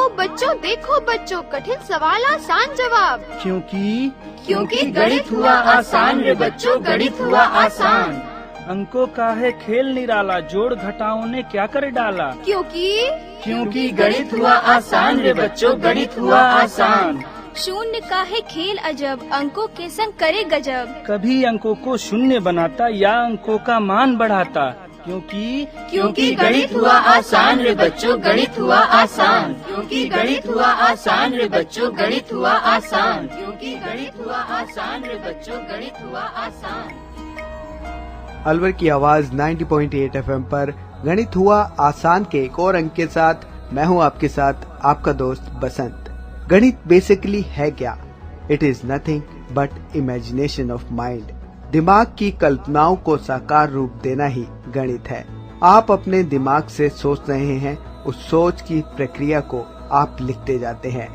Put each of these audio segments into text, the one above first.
देखो बच्चों, कठिन सवाल आसान जवाब। क्योंकि गणित हुआ आसान रे बच्चों, गणित हुआ आसान। अंकों का है खेल निराला, जोड़ घटाओं ने क्या कर डाला। क्योंकि गणित हुआ आसान रे बच्चों, गणित हुआ आसान। शून्य का है खेल अजब, अंकों के संग करे गजब। कभी अंकों को शून्य बनाता या अंकों का मान बढ़ाता। क्योंकि गणित हुआ आसान रे बच्चों, गणित हुआ आसान। क्योंकि गणित हुआ आसान रे बच्चों, गणित हुआ आसान। क्योंकि गणित हुआ आसान रे बच्चों, गणित हुआ आसान। अलवर की आवाज 90.8 FM पर गणित हुआ आसान के एक और अंक के साथ मैं हूं आपके साथ, आपका दोस्त बसंत। गणित बेसिकली है क्या? It is nothing but imagination of mind. दिमाग की कल्पनाओं को साकार रूप देना ही गणित है। आप अपने दिमाग से सोच रहे हैं, उस सोच की प्रक्रिया को आप लिखते जाते हैं।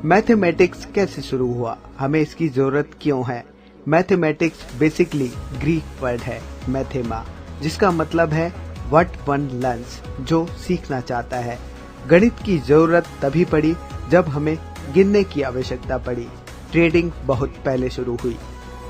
मैथमेटिक्स कैसे शुरू हुआ, हमें इसकी जरूरत क्यों है? मैथमेटिक्स बेसिकली ग्रीक वर्ड है मैथेमा, जिसका मतलब है व्हाट वन लर्न्स, जो सीखना चाहता है। गणित की जरूरत तभी पड़ी जब हमें गिनने की आवश्यकता पड़ी। ट्रेडिंग बहुत पहले शुरू हुई,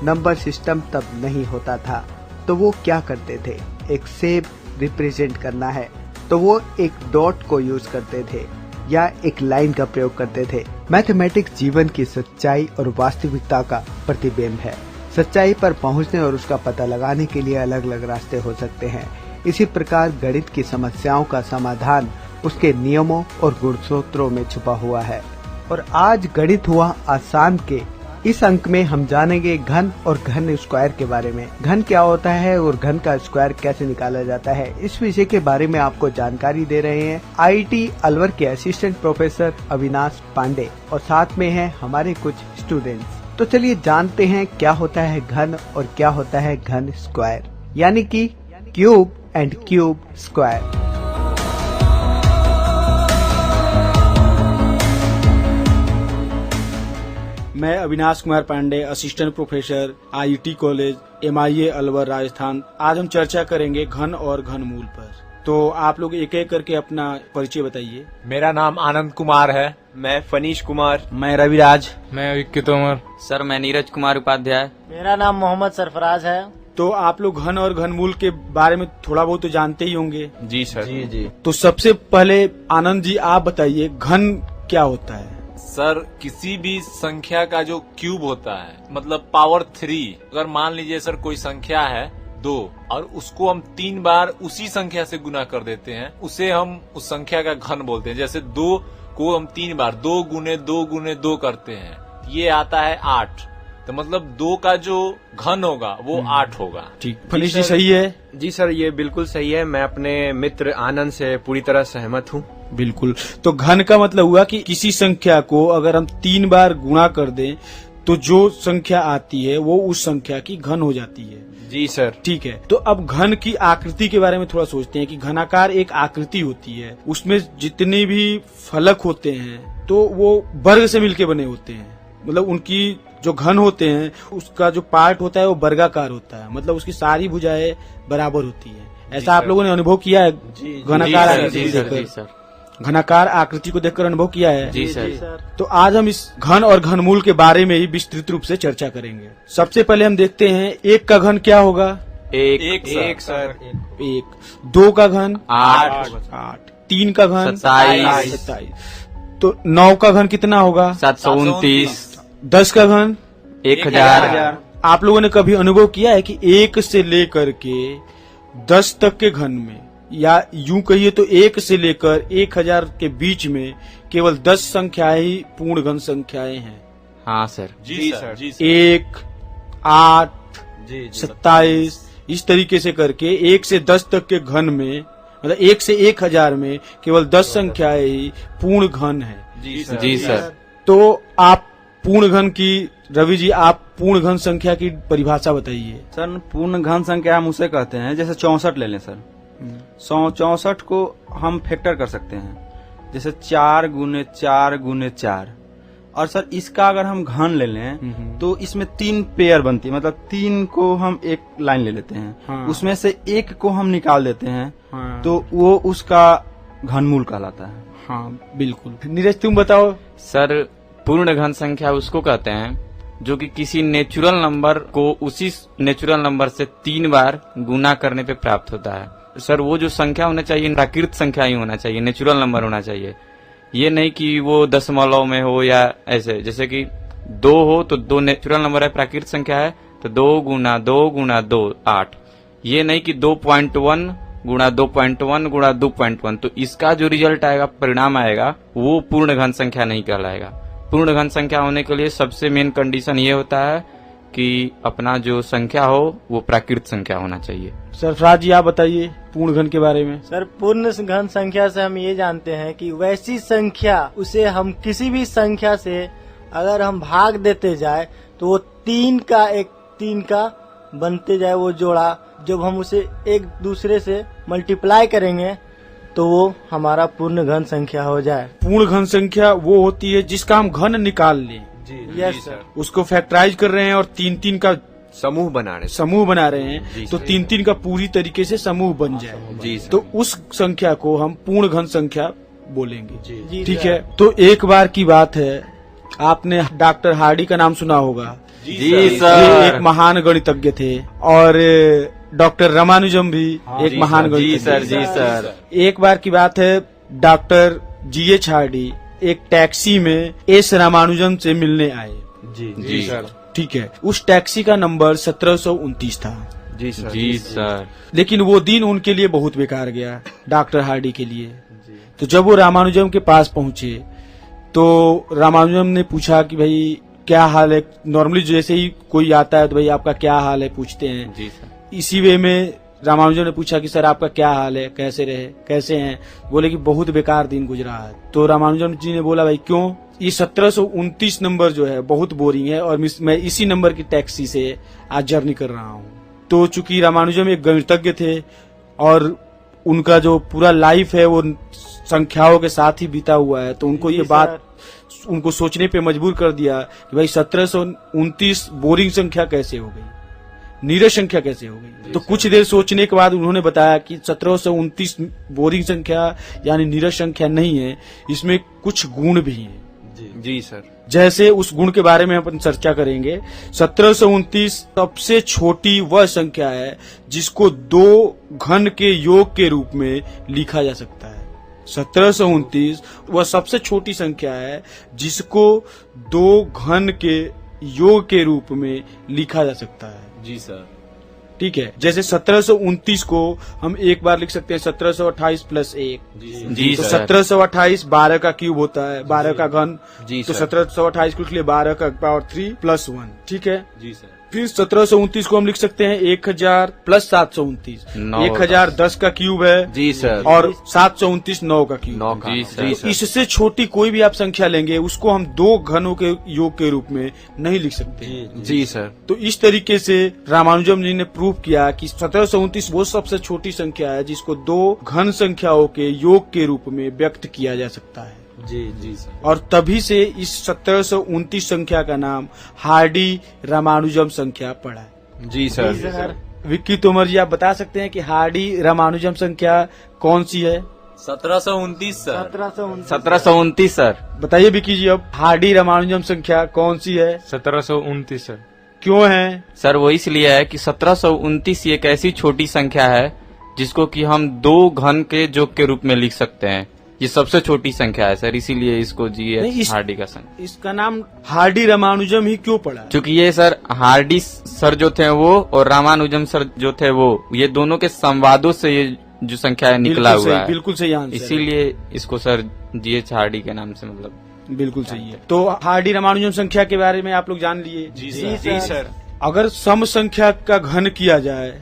नंबर सिस्टम तब नहीं होता था, तो वो क्या करते थे? एक सेब रिप्रेजेंट करना है तो वो एक डॉट को यूज करते थे या एक लाइन का प्रयोग करते थे। मैथमेटिक्स जीवन की सच्चाई और वास्तविकता का प्रतिबिंब है। सच्चाई पर पहुंचने और उसका पता लगाने के लिए अलग अलग रास्ते हो सकते हैं। इसी प्रकार गणित की समस्याओं का समाधान उसके नियमों और गुणसूत्रों में छुपा हुआ है। और आज गणित हुआ आसान के इस अंक में हम जानेंगे घन और घन स्क्वायर के बारे में। घन क्या होता है और घन का स्क्वायर कैसे निकाला जाता है, इस विषय के बारे में आपको जानकारी दे रहे हैं IIT अलवर के असिस्टेंट प्रोफेसर अविनाश पांडे, और साथ में हैं हमारे कुछ स्टूडेंट्स। तो चलिए जानते हैं क्या होता है घन और क्या होता है घन स्क्वायर, यानी कि क्यूब एंड क्यूब स्क्वायर। मैं Avinash Kumar Pandey, assistant professor IIT college MIA Alwar Rajasthan. आज हम चर्चा करेंगे घन और घनमूल पर। तो आप लोग एक एक करके अपना परिचय बताइए। मेरा नाम आनंद कुमार है। मैं फनीश कुमार। मैं रविराज। मैं विक्की तोमर। सर मैं नीरज कुमार उपाध्याय। मेरा नाम मोहम्मद सरफराज है। तो आप लोग घन और घनमूल के बारे में थोड़ा बहुत तो जानते ही होंगे। जी सर। जी। तो सबसे पहले आनंद जी आप बताइए घन क्या होता है? सर किसी भी संख्या का जो क्यूब होता है, मतलब पावर 3, अगर मान लीजिए सर कोई संख्या है 2 और उसको हम 3 बार उसी संख्या से गुना कर देते हैं, उसे हम उस संख्या का घन बोलते हैं। जैसे 2 को हम 3 बार 2 गुने 2 गुने 2 करते हैं, ये आता है 8। तो मतलब 2 का जो घन होगा वो 8 होगा। ठीक, फनीश जी सही है? जी सर, ये बिल्कुल सही है। मैं अपने मित्र आनंद से पूरी तरह सहमत हूँ। बिल्कुल। तो घन का मतलब हुआ कि किसी संख्या को अगर हम 3 बार गुणा कर दें तो जो संख्या आती है वो उस संख्या की घन हो जाती है। जी सर। ठीक है, तो अब घन की आकृति के बारे में थोड़ा सोचते हैं कि घनाकार एक आकृति होती है, उसमें जितने भी फलक होते हैं तो वो वर्ग से मिलके बने होते हैं। मतलब उनकी जो घन होते हैं उसका जो पार्ट होता है वो वर्गाकार होता है, मतलब उसकी सारी भुजाएं बराबर होती है। ऐसा आप लोगों ने अनुभव किया है? घनाकार आकृति देखकर, घनाकार आकृति को देखकर अनुभव किया है? जी सर। तो आज हम इस घन और घनमूल के बारे में ही विस्तृत रूप से चर्चा करेंगे। सबसे पहले हम देखते हैं 1 का घन क्या होगा? एक सर। 1। 2 का घन 8। 3 का घन 27। तो 9 का घन कितना होगा? 729। 10 का घन 1000। आप लोगों ने कभी अनुभव किया है कि 1 से लेकर के 10 तक के घन में, या यूं कहिए तो 1 से लेकर 1000 के बीच में केवल 10 संख्याएं ही पूर्ण घन संख्याएं हैं? हाँ सर। जी सर। 1, 8, 27, इस तरीके से करके 1 से 10 तक के घन में, मतलब 1 से 1000 में केवल 10 संख्याएं ही पूर्ण घन है। जी सर। तो आप पूर्ण घन की, रवि जी आप पूर्ण घन संख्या की परिभाषा बताइए। सर पूर्ण घन संख्या हम उसे कहते हैं, जैसे 64 ले लें सर, 64 को हम फैक्टर कर सकते हैं, जैसे 4 गुने 4 गुने 4। और सर इसका अगर हम घन ले लें तो इसमें 3 पेयर बनती है, मतलब 3 को हम एक लाइन ले लेते हैं। हाँ। उसमें से 1 को हम निकाल देते हैं। हाँ। तो वो उसका घनमूल कहलाता है। हाँ बिल्कुल। नीरज तुम बताओ। सर पूर्ण घन संख्या उसको कहते हैं जो कि किसी नेचुरल नंबर को उसी नेचुरल नंबर से 3 बार गुना करने पे प्राप्त होता है। सर वो जो संख्या होना चाहिए प्राकृत संख्या ही होना चाहिए, नेचुरल नंबर होना चाहिए। ये नहीं कि वो दशमलव में हो या ऐसे, जैसे कि 2 हो तो 2 नेचुरल नंबर है, प्राकृत संख्या है तो 2 गुना 2 गुना 2 8। ये नहीं कि 2.1 गुणा 2.1 गुणा 2.1, तो इसका जो रिजल्ट आएगा, परिणाम आएगा, वो पूर्ण घन संख्या नहीं कहलाएगा। पूर्ण घन संख्या होने के लिए सबसे मेन कंडीशन ये होता है कि अपना जो संख्या हो वो प्राकृत संख्या होना चाहिए। सरफराज जी आप बताइए पूर्ण घन के बारे में। सर पूर्ण घन संख्या से हम ये जानते हैं कि वैसी संख्या, उसे हम किसी भी संख्या से अगर हम भाग देते जाए तो वो 3 का बनते जाए वो जोड़ा, जब हम उसे एक दूसरे से मल्टीप्लाई करेंगे तो वो हमारा पूर्ण घन संख्या हो जाए। पूर्ण घन संख्या वो होती है जिसका हम घन निकाल लें, यस सर। उसको फैक्टराइज कर रहे हैं और 3-3 का समूह बना रहे हैं तो 3-3 का पूरी तरीके से समूह बन जाए जी सर। तो उस संख्या को हम पूर्ण घन संख्या बोलेंगे। जी ठीक सर। है। तो एक बार की बात है, आपने डॉक्टर हार्डी का नाम सुना होगा। जी ये सर। एक महान गणितज्ञ थे और डॉक्टर रामानुजम भी एक महान गणितज्ञ थे। जी सर। एक बार की बात है, डॉक्टर GH हार्डी एक टैक्सी में एस रामानुजम से मिलने आए। जी सर। ठीक है। उस टैक्सी का नंबर 1729 था। जी सर। जी सर। लेकिन वो दिन उनके लिए बहुत बेकार गया, डॉक्टर हार्डी के लिए। तो जब वो रामानुजम के पास पहुंचे तो रामानुजम ने पूछा कि भाई क्या हाल है। नॉर्मली जैसे ही कोई आता है तो भाई आपका क्या हाल है पूछते हैं। जी सर। इसी वे में रामानुजम ने पूछा कि सर आपका क्या हाल है, कैसे हैं। बोले कि बहुत बेकार दिन गुजरा है। तो रामानुजम जी ने बोला भाई क्यों। ये 1729 नंबर जो है बहुत बोरिंग है और मैं इसी नंबर की टैक्सी से आज जर्नी कर रहा हूँ। तो चूंकि रामानुजम एक गणितज्ञ थे और उनका जो पूरा लाइफ है वो संख्याओं के साथ ही बीता हुआ है, तो उनको ये बात उनको सोचने पे मजबूर कर दिया कि भाई 1729 बोरिंग संख्या कैसे हो गई, नीरस संख्या कैसे हो गई। तो कुछ देर सोचने के बाद उन्होंने बताया कि 1729 बोरिंग संख्या यानी नीरस संख्या नहीं है, इसमें कुछ गुण भी हैं। जी सर। जैसे उस गुण के बारे में अपन चर्चा करेंगे। 1729 सबसे छोटी वह संख्या है जिसको 2 घन के योग के रूप में लिखा जा सकता है। 1729 वह सबसे छोटी संख्या है जिसको 2 घन के योग के रूप में लिखा जा सकता है। जी सर। ठीक है। जैसे 1729 को हम एक बार लिख सकते हैं 1728 प्लस 1। जी तो सर। 1728 12 का क्यूब होता है, 12 का घन। जी तो सर। 1728 को लिख लिए 12 का पावर 3 प्लस 1। ठीक है। जी सर। फिर 1729 को हम लिख सकते हैं 1000 प्लस 729। 1010 का क्यूब है। जी सर। और 729 9 का क्यूब। 9 का। जी जी सर। सर। इससे छोटी कोई भी आप संख्या लेंगे उसको हम 2 घनों के योग के रूप में नहीं लिख सकते। जी सर। तो इस तरीके से रामानुजम जी ने प्रूव किया कि 1729 वो सबसे छोटी संख्या है जिसको 2 घन संख्याओं के योग के रूप में व्यक्त किया जा सकता है। जी सर। और तभी से इस 1729 संख्या का नाम हार्डी रामानुजम संख्या पड़ा है। जी सर। जी सर। विक्की तोमर जी आप बता सकते हैं कि हार्डी रामानुजम संख्या कौन सी है। 1729 सर। 1729 सर। बताइए विक्की जी अब हार्डी रामानुजम संख्या कौन सी है, 1729 सर। क्यों है। सर वो इसलिए है कि 1729 एक ऐसी छोटी संख्या है जिसको कि हम 2 घन के योग के रूप में लिख सकते हैं। ये सबसे छोटी संख्या है सर, इसीलिए इसको नहीं, GH हार्डी का संख्या। इसका नाम हार्डी रामानुजम ही क्यों पड़ा। चूंकि ये सर हार्डी सर जो थे वो और रामानुजम सर जो थे वो, ये दोनों के संवादों से ये जो संख्या है निकला हुआ है, बिल्कुल सही आंसर। इसीलिए इसको सर GH हार्डी के नाम से मतलब बिल्कुल सही है। तो हार्डी रामानुजम संख्या के बारे में आप लोग जान लिए। जी सर। अगर सम संख्या का घन किया जाए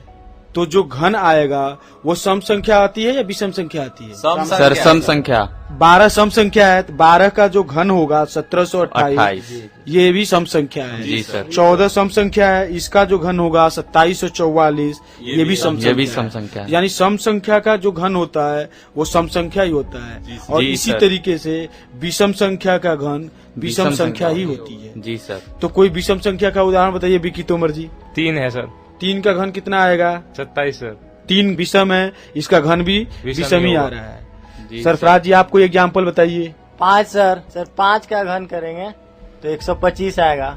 तो जो घन आएगा वो सम संख्या आती है या विषम संख्या आती है। सर सम संख्या 12 सम संख्या है, 12 का जो घन होगा 1728 ये भी सम संख्या है। जी सर। 14 सम संख्या है, इसका जो घन होगा 2744 ये भी सम संख्या है। यानी सम संख्या का जो घन होता है वो सम संख्या ही होता है। और जी इसी सर। तरीके से विषम संख्या का घन विषम संख्या ही होती है। जी सर। तो कोई विषम संख्या का उदाहरण बताइए विक्की तोमर जी। 3 है सर। 3 का घन कितना आएगा। 27 सर। 3 विषम है, इसका घन भी विषम ही आ होगा। रहा है। जी सरफराज जी आप कोई एग्जाम्पल बताइए। 5 सर 5 का घन करेंगे तो 125 आएगा,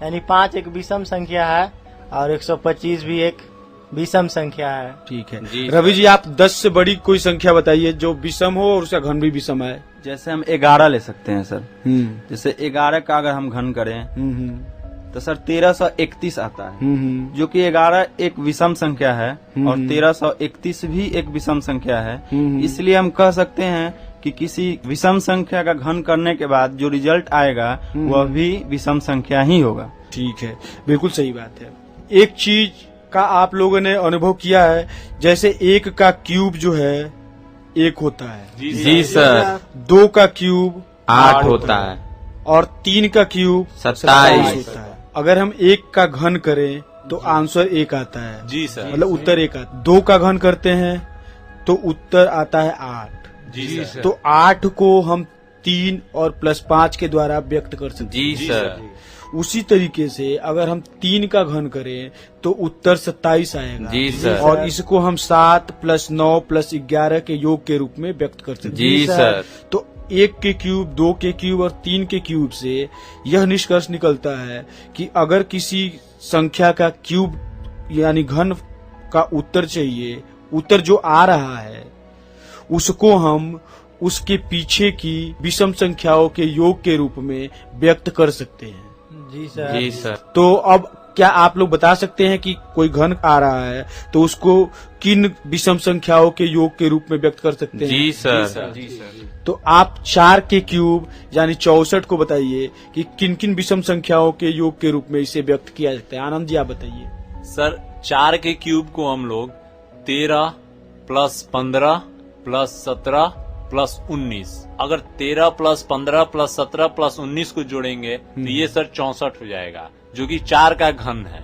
यानी 5 एक विषम संख्या है और 125 भी एक विषम संख्या है। ठीक है जी, रवि जी आप 10 से बड़ी कोई संख्या बताइए जो विषम हो और उसका घन भी विषम है। जैसे हम 11 ले सकते हैं सर। हम्म जैसे 11 का अगर हम घन करें हम्म तो सर 1331 आता है, हम्म जो कि 11 एक विषम संख्या है और हम्म। 1331 भी एक विषम संख्या है। हम्म। इसलिए हम कह सकते हैं कि किसी विषम संख्या का घन करने के बाद जो रिजल्ट आएगा वह भी विषम संख्या ही होगा। ठीक है बिल्कुल सही बात है। एक चीज का आप लोगों ने अनुभव किया है, जैसे 1 का क्यूब जो है 1 होता है, जी सर 2 का क्यूब 8 होता है और 3 का क्यूब 27 होता है। अगर हम 1 का घन करें तो आंसर 1 आता है, जी सर। मतलब उत्तर 1 आता है। 2 का घन करते हैं तो उत्तर आता है 8। जी सर। तो 8 को हम 3 और +5 के द्वारा व्यक्त कर सकते हैं। जी सर उसी तरीके से अगर हम 3 का घन करें तो उत्तर 27 आएगा। जी सर और इसको हम 7 + 9 + 11 के योग के रूप में व्यक्त कर सकते हैं। जी सर तो 1 के क्यूब, 2 के क्यूब और 3 के क्यूब से यह निष्कर्ष निकलता है कि अगर किसी संख्या का क्यूब यानी घन का उत्तर चाहिए, उत्तर जो आ रहा है उसको हम उसके पीछे की विषम संख्याओं के योग के रूप में व्यक्त कर सकते हैं। जी सर। जी सर तो अब क्या आप लोग बता सकते हैं कि कोई घन आ रहा है तो उसको किन विषम संख्याओं के योग के रूप में व्यक्त कर सकते हैं? जी सर तो आप 4 के क्यूब यानी 64 को बताइए कि किन किन विषम संख्याओं के योग के रूप में इसे व्यक्त किया जाता है। आनंद जी आप बताइए। सर 4 के क्यूब को हम लोग 13 + 15 + 17 + 19, अगर 13 + 15 + 17 + 19 को जोड़ेंगे तो ये सर 64 हो जाएगा, जो कि 4 का घन है।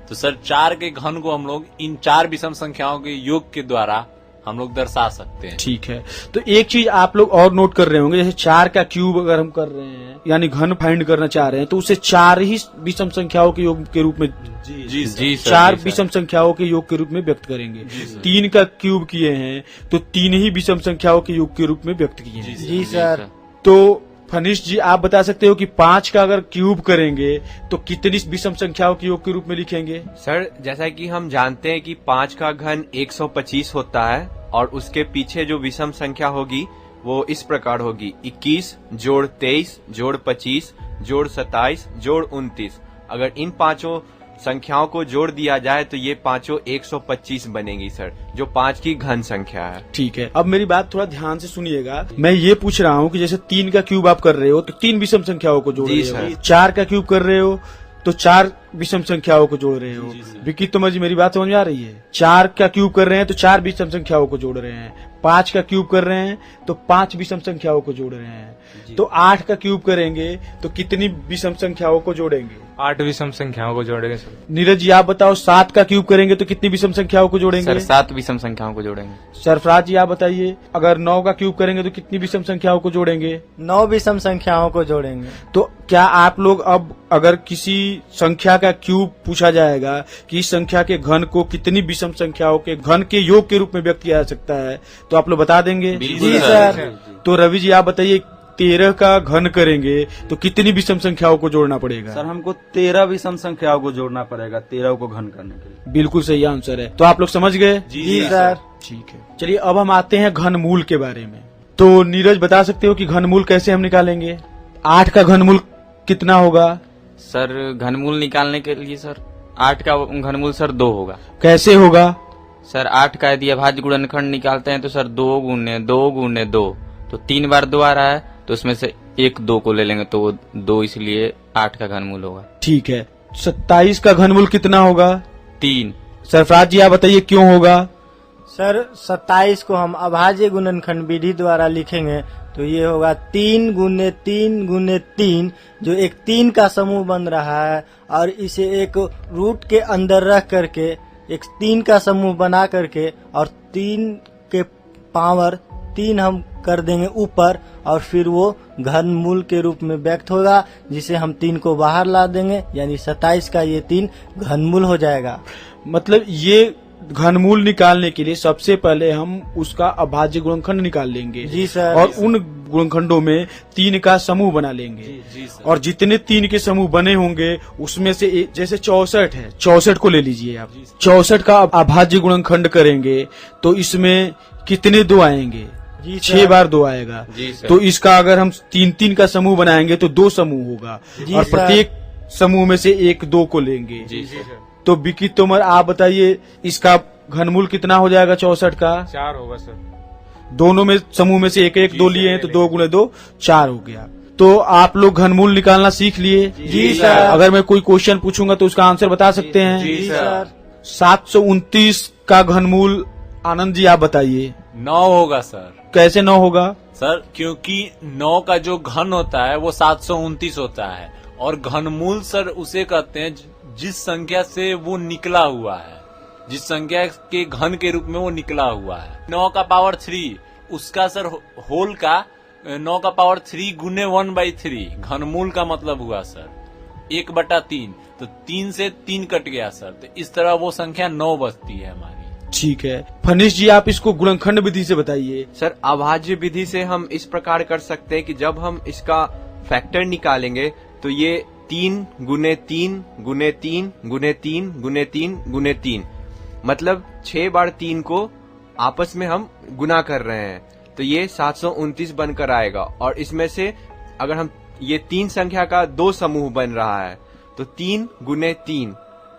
तो सर 4 के घन को हम लोग इन 4 विषम संख्याओं के योग के द्वारा हम लोग दर्शा सकते हैं। ठीक है। तो एक चीज आप लोग और नोट कर रहे होंगे, जैसे 4 का क्यूब अगर हम कर रहे हैं यानी घन फाइंड करना चाह रहे हैं तो उसे 4 ही विषम संख्याओं के योग के रूप में जी सर। 4 विषम संख्याओं के योग के रूप में व्यक्त करेंगे। 3 का क्यूब किए हैं तो 3 ही विषम संख्याओं के योग के रूप में व्यक्त किए हैं। जी सर। तो फनीश जी आप बता सकते हो कि 5 का अगर क्यूब करेंगे तो कितनी विषम संख्याओं के योग के रूप में लिखेंगे? सर जैसा कि हम जानते हैं कि 5 का घन 125 होता है और उसके पीछे जो विषम संख्या होगी वो इस प्रकार होगी 21 जोड़ 23 जोड़ 25 जोड़ 27 जोड़ 29। अगर इन पांचों संख्याओं को जोड़ दिया जाए तो ये पांचों 125 बनेगी सर, जो 5 की घन संख्या है। ठीक है। अब मेरी बात थोड़ा ध्यान से सुनिएगा। मैं ये पूछ रहा हूँ कि जैसे 3 का क्यूब आप कर रहे हो तो 3 विषम संख्याओं को जोड़ जी रहे हो, सर। 4 का क्यूब कर रहे हो तो 4 विषम संख्याओं को जोड़ रहे हो। विकी तोमर जी मेरी बात समझ में आ रही है? 4 का क्यूब कर रहे हैं तो 4 विषम संख्याओं को जोड़ रहे हैं। 5 का क्यूब कर रहे हैं तो 5 विषम संख्याओं को जोड़ रहे हैं। तो 8 का क्यूब करेंगे तो कितनी विषम संख्याओं को जोड़ेंगे? 8 विषम संख्याओं को जोड़ेंगे सर। नीरज जी आप बताओ 7 का क्यूब करेंगे तो कितनी विषम संख्याओं को जोड़ेंगे? सर 7 विषम संख्याओं को जोड़ेंगे। सरफराज जी आप बताइए अगर 9 का क्यूब करेंगे तो कितनी विषम संख्याओं को जोड़ेंगे? 9 विषम संख्याओं को जोड़ेंगे। तो क्या आप लोग अब अगर किसी संख्या का क्यूब पूछा जाएगा कि इस संख्या के घन को कितनी विषम संख्याओं के घन के योग के रूप में व्यक्त किया जा सकता है तो आप लोग बता देंगे? जी सर। तो रवि जी आप बताइए 13 का घन करेंगे तो कितनी विषम संख्याओं को जोड़ना पड़ेगा? सर हमको 13 विषम संख्याओं को जोड़ना पड़ेगा 13 को घन करने के लिए। बिल्कुल सही आंसर है। तो आप लोग समझ गए? जी सर। ठीक है। चलिए अब हम आते हैं घनमूल के बारे में। तो नीरज बता सकते हो कि घनमूल कैसे हम निकालेंगे? 8 का घनमूल कितना होगा? सर घनमूल निकालने के लिए सर 8 का घनमूल सर 2 होगा। कैसे होगा? सर 8 का यदि अभाज्य गुणनखंड निकालते हैं तो सर 2 गुणे 2 गुणे 2, तो 3 बार 2 आ रहा है तो उसमें से एक 2 को ले लेंगे तो वो 2, इसलिए 8 का घनमूल होगा। ठीक है। 27 का घनमूल कितना होगा? 3। सरफराज जी आप बताइए क्यों होगा? सर 27 को हम अभाज्य गुणनखंड विधि द्वारा लिखेंगे तो ये होगा 3 गुने 3 गुने 3, जो एक 3 का समूह बन रहा है और इसे एक रूट के अंदर रख करके एक 3 का समूह बना करके और 3 के पावर 3 हम कर देंगे ऊपर और फिर वो घनमूल के रूप में व्यक्त होगा, जिसे हम 3 को बाहर ला देंगे यानी 27 का ये 3 घनमूल हो जाएगा। मतलब ये घनमूल निकालने के लिए सबसे पहले हम उसका अभाज्य गुणनखंड निकाल लेंगे जी सर। और उन गुणनखंडों में 3 का समूह बना लेंगे। जी सर। और जितने 3 के समूह बने होंगे उसमें से जैसे 64 है, 64 को ले लीजिए आप। 64 का अभाज्य गुणनखंड करेंगे तो इसमें कितने 2 आएंगे? जी 6 बार 2 आएगा। जी सर। तो इसका अगर हम 3-3 का समूह बनाएंगे तो 2 समूह होगा जी और सर। प्रत्येक समूह में से 1-2 को लेंगे। जी सर। तो विकी तोमर आप बताइए इसका घनमूल कितना हो जाएगा 64 का? 4 होगा सर। दोनों में समूह में से 1-1 2 लिए हैं तो 2 गुणे 2 4 हो गया। तो आप लोग घनमूल निकालना सीख लिए? जी सर। अगर मैं कोई क्वेश्चन पूछूंगा तो उसका आंसर बता सकते हैं? जी सर। 729 का घनमूल आनंद जी आप बताइए 9 होगा सर। कैसे 9 होगा? सर क्योंकि 9 का जो घन होता है वो 729 होता है और घनमूल सर उसे कहते हैं जिस संख्या से वो निकला हुआ है, जिस संख्या के घन के रूप में वो निकला हुआ है। 9 का पावर 3 उसका सर होल का 9 का पावर 3 गुने 1/3 घनमूल का मतलब हुआ सर 1/3। तो 3 से 3 कट गया सर, तो इस तरह वो संख्या 9 बचती है हमारी। ठीक है फनीश जी आप इसको गुणनखंड विधि से बताइए। सर अभाज्य विधि से हम इस प्रकार कर सकते हैं कि जब हम इसका फैक्टर निकालेंगे तो ये 3 गुने 3 गुने 3 गुने 3 गुने 3 गुने 3 मतलब 6 बार 3 को आपस में हम गुना कर रहे हैं तो ये 729 बनकर आएगा। और इसमें से अगर हम ये 3 संख्या का 2 समूह बन रहा है तो 3 गुने 3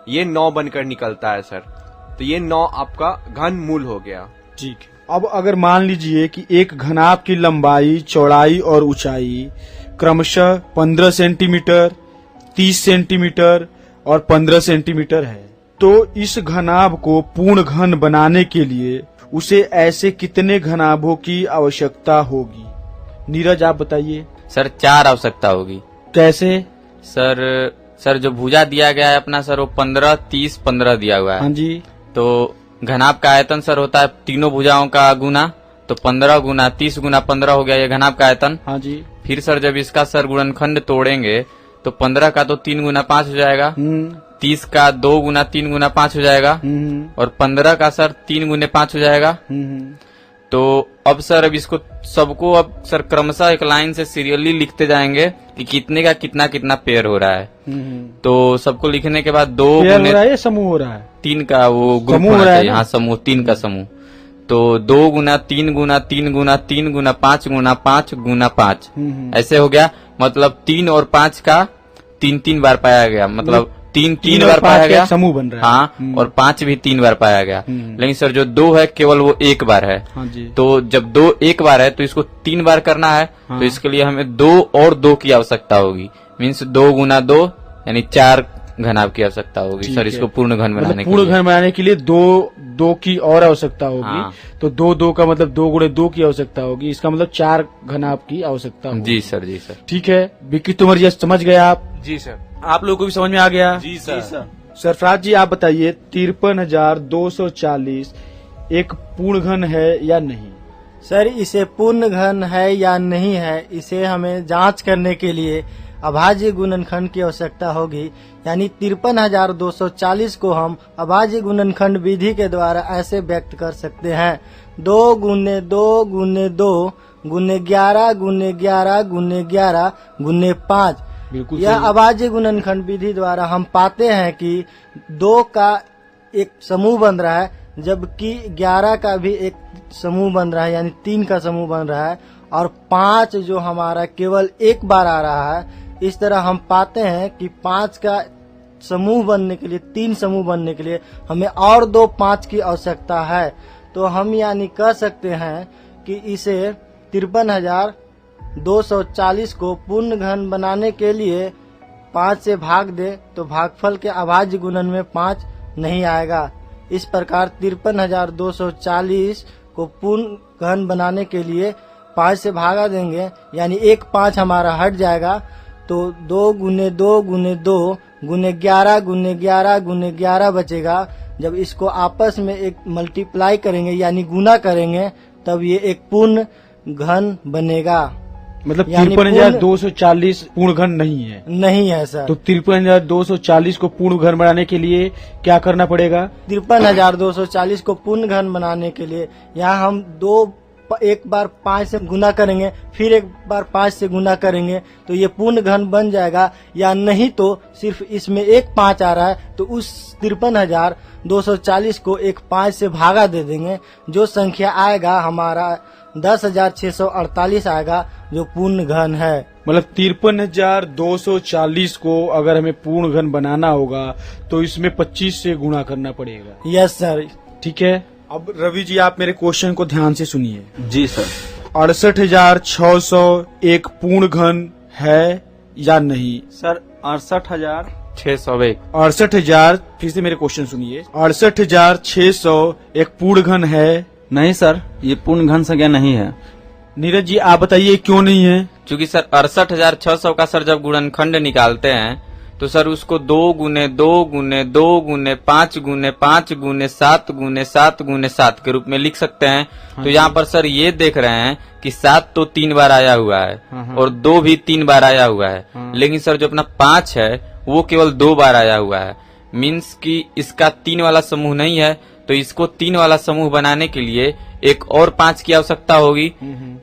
ये 9 बनकर निकलता है सर। तो ये 9 आपका घन मूल हो गया। ठीक है। अब अगर मान लीजिए कि एक घनाभ की लंबाई, चौड़ाई और ऊंचाई क्रमशः 15 सेंटीमीटर, 30 सेंटीमीटर और 15 सेंटीमीटर है, तो इस घनाभ को पूर्ण घन बनाने के लिए उसे ऐसे कितने घनाभों की आवश्यकता होगी? नीरज आप बताइए। सर 4 आवश्यकता होगी। कैसे? सर जो भुजा दिया गया है अपना सर वो 15, 30, 15 दिया हुआ है। हाँ जी। तो घनाभ का आयतन सर होता है तीनों भुजाओं का गुना, तो 15 गुना 30 गुना 15 हो गया ये घनाभ का आयतन। हाँ जी। फिर सर जब इसका सर गुणनखंड तोड़ेंगे तो 15 का तो 3 गुना 5 हो जाएगा, 30 का 2 गुना 3 गुना 5 हो जाएगा और 15 का सर 3 गुने 5 हो जाएगा। तो अब सर अब इसको सबको अब सर क्रमशः एक लाइन से सीरियली लिखते जाएंगे कि कितने का कितना कितना पेयर हो रहा है। तो सबको लिखने के बाद 2 गुने हो रहा है, समूह हो रहा है, 3 का वो ग्रुप समूह होना हो रहा है चाहिए। हाँ समूह 3 का समूह। तो 2 गुना 3 गुना 3 गुना 3 गुना 5 गुना 5 गुना 5 ऐसे हो गया। मतलब 3 और 5 का 3-3 बार पाया गया, मतलब 3 बार पाया गया, समूह बन रहा है। हाँ और 5 भी 3 बार पाया गया। लेकिन सर जो 2 है केवल वो 1 बार है। हाँ जी। तो जब 2 1 बार है तो इसको 3 बार करना है। हाँ। तो इसके लिए हमें 2 और 2 की आवश्यकता होगी। मीन्स 2 गुना 2 यानी 4 घनाभ की आवश्यकता होगी सर इसको पूर्ण घन बनाने के लिए। पूर्ण घन बनाने के लिए 2 की और आवश्यकता होगी। हाँ। तो 2 का मतलब 2 गुणे 2 की आवश्यकता होगी। इसका मतलब 4 घनाभ की आवश्यकता होगी। जी सर जी सर। ठीक है विक्की तोमर जी समझ गए आप? जी सर। आप लोगों को भी समझ में आ गया? जी सर। सरफराज जी आप बताइए 53,240 एक पूर्ण घन है या नहीं? सर इसे पूर्ण घन है या नहीं है इसे हमें जांच करने के लिए अभाज्य गुणनखंड की आवश्यकता होगी। यानी 53,240 को हम अभाज्य गुणनखंड विधि के द्वारा ऐसे व्यक्त कर सकते हैं 2 गुने 2 गुने 2 गुने 11 गुने 11 गुने 11 गुने 5। बिल्कुल यह सही। अभाज्य गुणनखंड विधि द्वारा हम पाते हैं कि 2 का एक समूह बन रहा है जबकि 11 का भी एक समूह बन रहा है यानी 3 का समूह बन रहा है और 5 जो हमारा केवल 1 बार आ रहा है। इस तरह हम पाते हैं कि 5 का समूह बनने के लिए 3 समूह बनने के लिए हमें और 2 5 की आवश्यकता है। तो हम यानी कह सकते हैं कि इसे 53,240 को पूर्ण घन बनाने के लिए 5 से भाग दे तो भागफल के अभाज्य गुणन में 5 नहीं आएगा। इस प्रकार 53,240 को पूर्ण घन बनाने के लिए 5 से भागा देंगे यानी 1 5 हमारा हट जाएगा। तो 2 गुने 2 गुने 2 गुने 11 गुने 11 गुने 11 बचेगा। जब इसको आपस में एक मल्टीप्लाई करेंगे यानी गुना करेंगे तब ये एक पूर्ण घन बनेगा। मतलब यानी 53,240 पूर्ण घन नहीं है। नहीं है सर। तो 53,240 को पूर्ण घन बनाने के लिए क्या करना पड़ेगा? 53,240 को पूर्ण घन बनाने के लिए यहाँ हम एक बार 5 से गुना करेंगे, फिर एक बार 5 से गुना करेंगे तो ये पूर्ण घन बन जाएगा। या नहीं तो सिर्फ इसमें एक 5 आ रहा है तो उस 53,240 को एक 5 से भागा दे देंगे, जो संख्या आएगा हमारा 10,648 आएगा, जो पूर्ण घन है। मतलब 53,240 को अगर हमें पूर्ण घन बनाना होगा तो इसमें 25 से गुणा करना पड़ेगा। Yes sir. ठीक है, अब रवि जी आप मेरे क्वेश्चन को ध्यान से सुनिए। जी सर। 68,600 एक पूर्ण घन है या नहीं? सर 68,601। 68,000, फिर से मेरे क्वेश्चन सुनिए। 68,600 एक पूर्ण घन है? नहीं सर, ये पूर्ण घन संख्या नहीं है। नीरज जी आप बताइए क्यों नहीं है? क्योंकि सर 68,600 का सर जब गुणनखंड निकालते हैं तो सर उसको 2 गुने 2 गुने 2 गुने 5 गुने 5 गुने 7 गुने 7 गुने 7 के रूप में लिख सकते हैं। तो यहाँ पर सर ये देख रहे हैं कि 7 तो 3 बार आया हुआ है और 2 भी 3 बार आया हुआ है, लेकिन सर जो अपना 5 है वो केवल 2 बार आया हुआ है। मीन्स कि इसका 3 वाला समूह नहीं है, तो इसको 3 वाला समूह बनाने के लिए एक और 5 की आवश्यकता होगी।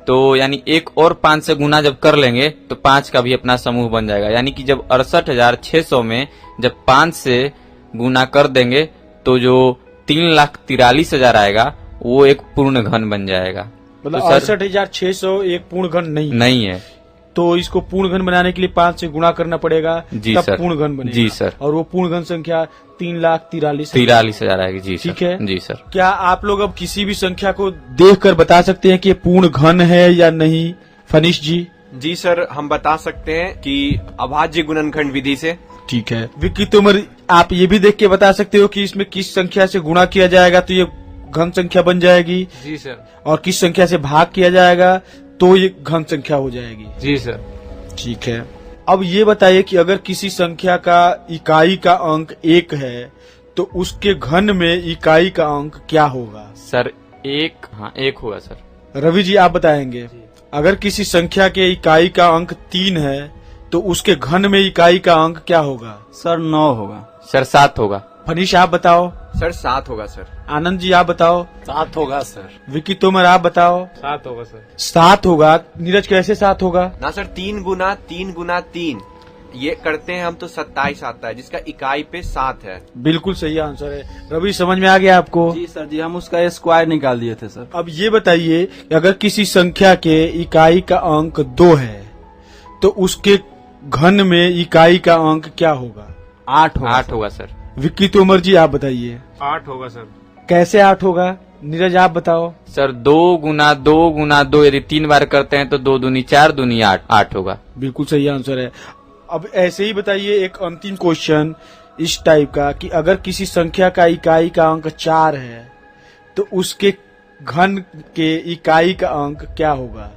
तो यानी एक और 5 से गुना जब कर लेंगे तो 5 का भी अपना समूह बन जाएगा। यानी कि जब 68,600 में जब 5 से गुना कर देंगे तो जो 3,43,000 आएगा वो एक पूर्ण घन बन जाएगा। मतलब तो 68,600 एक पूर्ण घन नहीं है। तो इसको पूर्ण घन बनाने के लिए 5 से गुणा करना पड़ेगा, जी तब सर। पूर्ण घन बनेगा। जी सर। और वो पूर्ण घन संख्या 3,43,000 आएगी। जी सर। ठीक है जी सर। क्या आप लोग अब किसी भी संख्या को देखकर बता सकते हैं कि ये पूर्ण घन है या नहीं? फनीश जी। जी सर, हम बता सकते हैं कि अभाज्य गुणनखंड विधि से। ठीक है। विक्की तोमर आप ये भी देख के बता सकते हो कि इसमें किस संख्या से गुणा किया जाएगा तो ये घन संख्या बन जाएगी? जी सर। और किस संख्या से भाग किया जाएगा तो ये घन संख्या हो जाएगी? जी सर। ठीक है। अब ये बताइए कि अगर किसी संख्या का इकाई का अंक 1 है तो उसके घन में इकाई का अंक क्या होगा? सर 1 होगा सर। रवि जी आप बताएंगे। अगर किसी संख्या के इकाई का अंक 3 है तो उसके घन में इकाई का अंक क्या होगा? सर 9 होगा। सर 7 होगा। फनीश आप बताओ। सर 7 होगा सर। आनंद जी आप बताओ। 7 होगा सर। विक्की तोमर आप बताओ। 7 होगा सर। 7 होगा। नीरज कैसे 7 होगा? ना सर, 3 गुना 3 ये करते हैं हम तो 27 आता है, जिसका इकाई पे 7 है। बिल्कुल सही आंसर है। रवि समझ में आ गया आपको? जी सर जी, हम उसका स्क्वायर निकाल दिए थे सर। अब ये बताइए कि अगर किसी संख्या के इकाई का अंक 2 है तो उसके घन में इकाई का अंक क्या होगा? 8 होगा। 8 होगा सर। विक्की तोमर जी आप बताइए। 8 होगा सर। कैसे 8 होगा? नीरज आप बताओ। सर 2 गुना 2 गुना 2 यदि 3 बार करते हैं तो 2 दूनी 4 दूनी 8 होगा। बिल्कुल सही आंसर है। अब ऐसे ही बताइए एक अंतिम क्वेश्चन इस टाइप का कि अगर किसी संख्या का इकाई का अंक 4 है तो उसके घन के इकाई का अंक क्या होगा?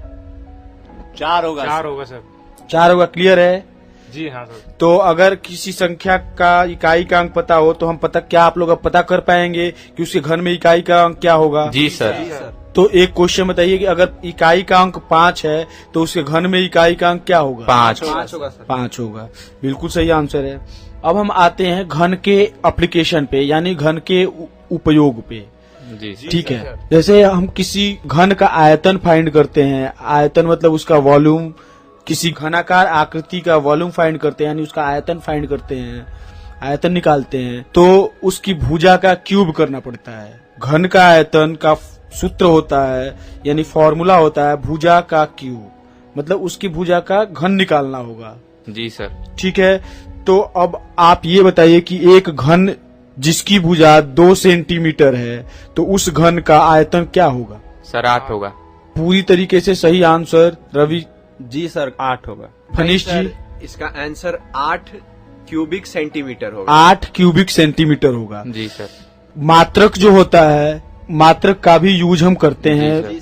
4 होगा। 4 होगा सर। 4 होगा। क्लियर है? जी हाँ सर। तो अगर किसी संख्या का इकाई का अंक पता हो तो हम क्या आप लोग अब पता कर पाएंगे कि उसके घन में इकाई का अंक क्या होगा? जी सर। तो एक क्वेश्चन बताइए कि अगर इकाई का अंक 5 है तो उसके घन में इकाई का अंक क्या होगा? 5 होगा सर। 5 होगा। बिल्कुल सही आंसर है। अब हम आते हैं घन के एप्लीकेशन पे, यानी घन के उपयोग पे। जी ठीक है। जैसे हम किसी घन का आयतन फाइंड करते हैं, आयतन मतलब उसका वॉल्यूम, किसी घनाकार आकृति का वॉल्यूम फाइंड करते हैं, यानी उसका आयतन फाइंड करते हैं, आयतन निकालते हैं, तो उसकी भुजा का क्यूब करना पड़ता है। घन का आयतन का सूत्र होता है, यानी फॉर्मूला होता है भुजा का क्यूब, मतलब उसकी भुजा का घन निकालना होगा। जी सर। ठीक है। तो अब आप ये बताइए कि एक घन जिसकी भुजा 2 सेंटीमीटर है तो उस घन का आयतन क्या होगा? सर 8 होगा। पूरी तरीके से सही आंसर रवि जी सर 8 होगा। फनीश जी। इसका आंसर 8 क्यूबिक सेंटीमीटर होगा। 8 क्यूबिक सेंटीमीटर होगा। जी सर। मात्रक जो होता है, मात्रक का भी यूज हम करते हैं,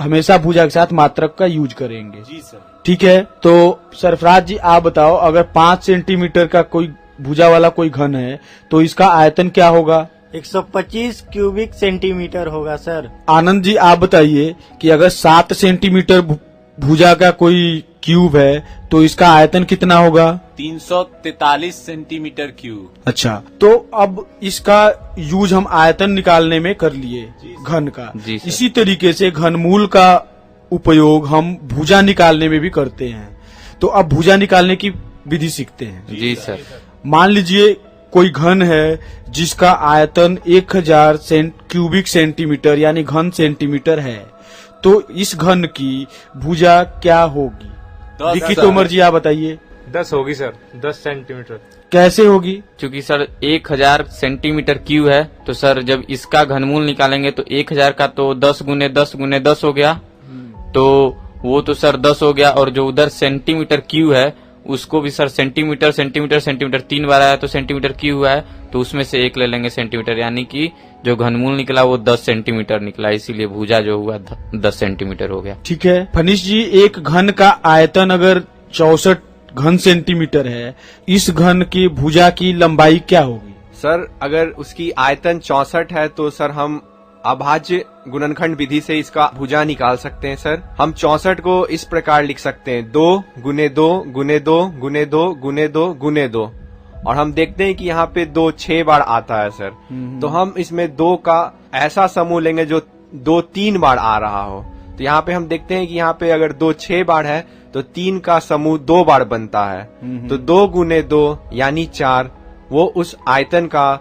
हमेशा भुजा के साथ मात्रक का यूज करेंगे। जी सर। ठीक है। तो सरफराज जी आप बताओ, अगर 5 सेंटीमीटर का कोई भुजा वाला कोई घन है तो इसका आयतन क्या होगा? 125 क्यूबिक सेंटीमीटर होगा सर। आनंद जी आप बताइए कि अगर 7 सेंटीमीटर भुजा का कोई क्यूब है तो इसका आयतन कितना होगा? 343 सेंटीमीटर क्यूब। अच्छा, तो अब इसका यूज हम आयतन निकालने में कर लिए घन का। जी सर। इसी तरीके से घनमूल का उपयोग हम भुजा निकालने में भी करते हैं। तो अब भुजा निकालने की विधि सीखते हैं। जी सर। मान लीजिए कोई घन है जिसका आयतन 1000 क्यूबिक सेंटीमीटर यानी घन सेंटीमीटर है, तो इस घन की भुजा क्या होगी? विक्की तोमर जी, आप बताइए। 10 होगी सर, 10 सेंटीमीटर। कैसे होगी? क्योंकि सर 1000 सेंटीमीटर क्यूब है, तो सर जब इसका घनमूल निकालेंगे तो 1000 का तो 10 गुने 10 गुने 10 हो गया, तो वो तो सर 10 हो गया। और जो उधर सेंटीमीटर क्यूब है उसको भी सर सेंटीमीटर सेंटीमीटर सेंटीमीटर 3 बार आया तो सेंटीमीटर क्यूब हुआ है, तो उसमें से 1 ले लेंगे सेंटीमीटर, यानी कि जो घनमूल निकला वो 10 सेंटीमीटर निकला, इसीलिए भुजा जो हुआ 10 सेंटीमीटर हो गया। ठीक है फनीश जी, एक घन का आयतन अगर 64 घन सेंटीमीटर है, इस घन की भुजा की लंबाई क्या होगी? सर अगर उसकी आयतन 64 है तो सर हम अभाज्य गुणनखंड विधि से इसका भुजा निकाल सकते हैं। सर हम 64 को इस प्रकार लिख सकते हैं, 2 गुने 2 गुने 2 गुने 2 गुने 2 गुने 2, और हम देखते हैं कि यहाँ पे 2 6 बार आता है सर। तो हम इसमें 2 का ऐसा समूह लेंगे जो 2 3 बार आ रहा हो। तो यहाँ पे हम देखते हैं कि यहाँ पे अगर 2 6 बार है तो 3 का समूह 2 बार बनता है, तो 2 गुने 2 यानी 4, वो उस आयतन का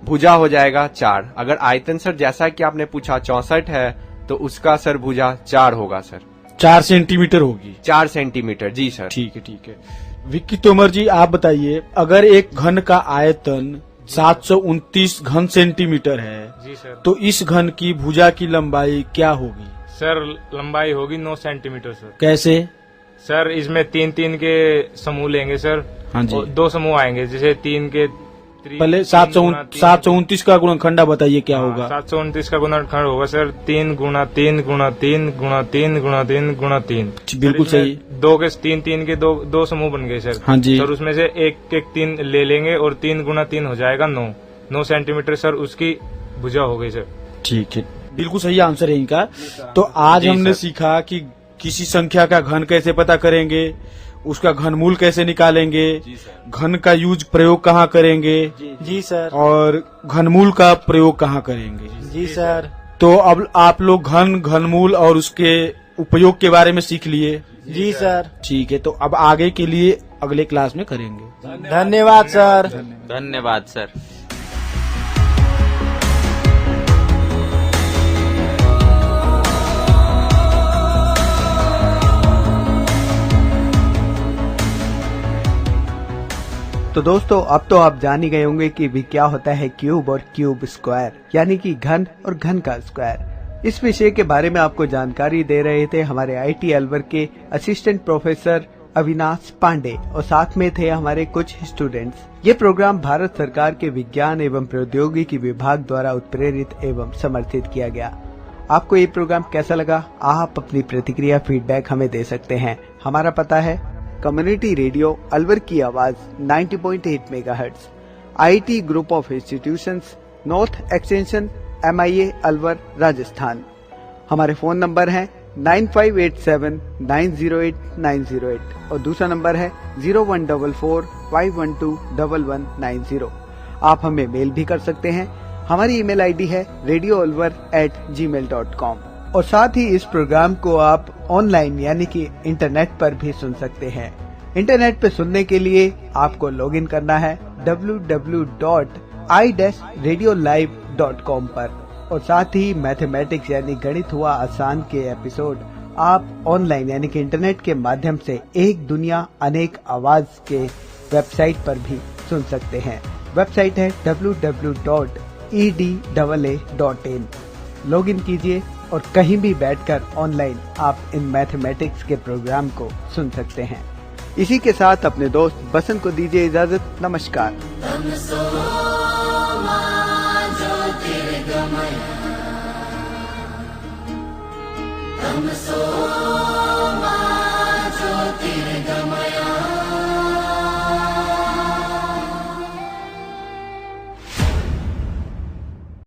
भुजा हो जाएगा 4। अगर आयतन सर जैसा कि आपने पूछा 64 है तो उसका सर भुजा 4 होगा सर। 4 सेंटीमीटर होगी। 4 सेंटीमीटर, जी सर। ठीक है ठीक है। विक्की तोमर जी, आप बताइए, अगर एक घन का आयतन 729 घन सेंटीमीटर है, जी सर। तो इस घन की भुजा की लंबाई क्या होगी? सर लंबाई होगी 9 सेंटीमीटर सर। कैसे? सर इसमें 3-3 के समूह लेंगे सर। हाँ जी। और 2 समूह आएंगे, जैसे 3 के पहले 729 का गुणनखंड बताइए क्या होगा? 729 का गुणनखंड होगा सर 3 गुणा 3 गुणा 3 गुणा 3 गुणा 3 गुणा 3। बिल्कुल सही। 2 के 3 के दो समूह बन गए सर। हाँ जी। सर उसमें से एक 3 ले लेंगे और 3 गुणा 3 हो जाएगा 9 सेंटीमीटर सर उसकी भुजा हो गई सर। ठीक है, बिल्कुल सही आंसर है इनका। तो आज हमने सीखा कि किसी संख्या का घन कैसे पता करेंगे, उसका घनमूल कैसे निकालेंगे, घन का यूज प्रयोग कहाँ करेंगे, जी सर, और घनमूल का प्रयोग कहाँ करेंगे। जी सर। तो अब आप लोग घनमूल और उसके उपयोग के बारे में सीख लिए। जी सर। ठीक है, तो अब आगे के लिए अगले क्लास में करेंगे। धन्यवाद सर। धन्यवाद सर। तो दोस्तों, अब तो आप जान ही गए होंगे कि भी क्या होता है क्यूब और क्यूब स्क्वायर, यानी कि घन और घन का स्क्वायर। इस विषय के बारे में आपको जानकारी दे रहे थे हमारे आईटी अलवर के असिस्टेंट प्रोफेसर अविनाश पांडे, और साथ में थे हमारे कुछ स्टूडेंट्स। ये प्रोग्राम भारत सरकार के विज्ञान एवं प्रौद्योगिकी विभाग द्वारा उत्प्रेरित एवं समर्थित किया गया। आपको ये प्रोग्राम कैसा लगा? आप अपनी प्रतिक्रिया फीडबैक हमें दे सकते हैं। हमारा पता है कम्युनिटी रेडियो अलवर की आवाज 90.8 megahertz, IT group of institutions, north extension, MIA Alwar, Rajasthan. हमारे फोन नंबर है 9587908908 और दूसरा नंबर है 0144512190। आप हमें मेल भी कर सकते हैं। हमारी ईमेल आईडी है radioalwar@gmail.com। और साथ ही इस प्रोग्राम को आप ऑनलाइन यानी कि इंटरनेट पर भी सुन सकते हैं। इंटरनेट पे सुनने के लिए आपको लॉगिन करना है www.i-radiolive.com पर, और साथ ही मैथमेटिक्स यानी गणित हुआ आसान के एपिसोड आप ऑनलाइन यानी कि इंटरनेट के माध्यम से एक दुनिया अनेक आवाज के वेबसाइट पर भी सुन सकते हैं। वेबसाइट है www.edaa.in। लॉगिन कीजिए और कहीं भी बैठकर ऑनलाइन आप इन मैथमेटिक्स के प्रोग्राम को सुन सकते हैं। इसी के साथ अपने दोस्त बसंत को दीजिए इजाजत। नमस्कार।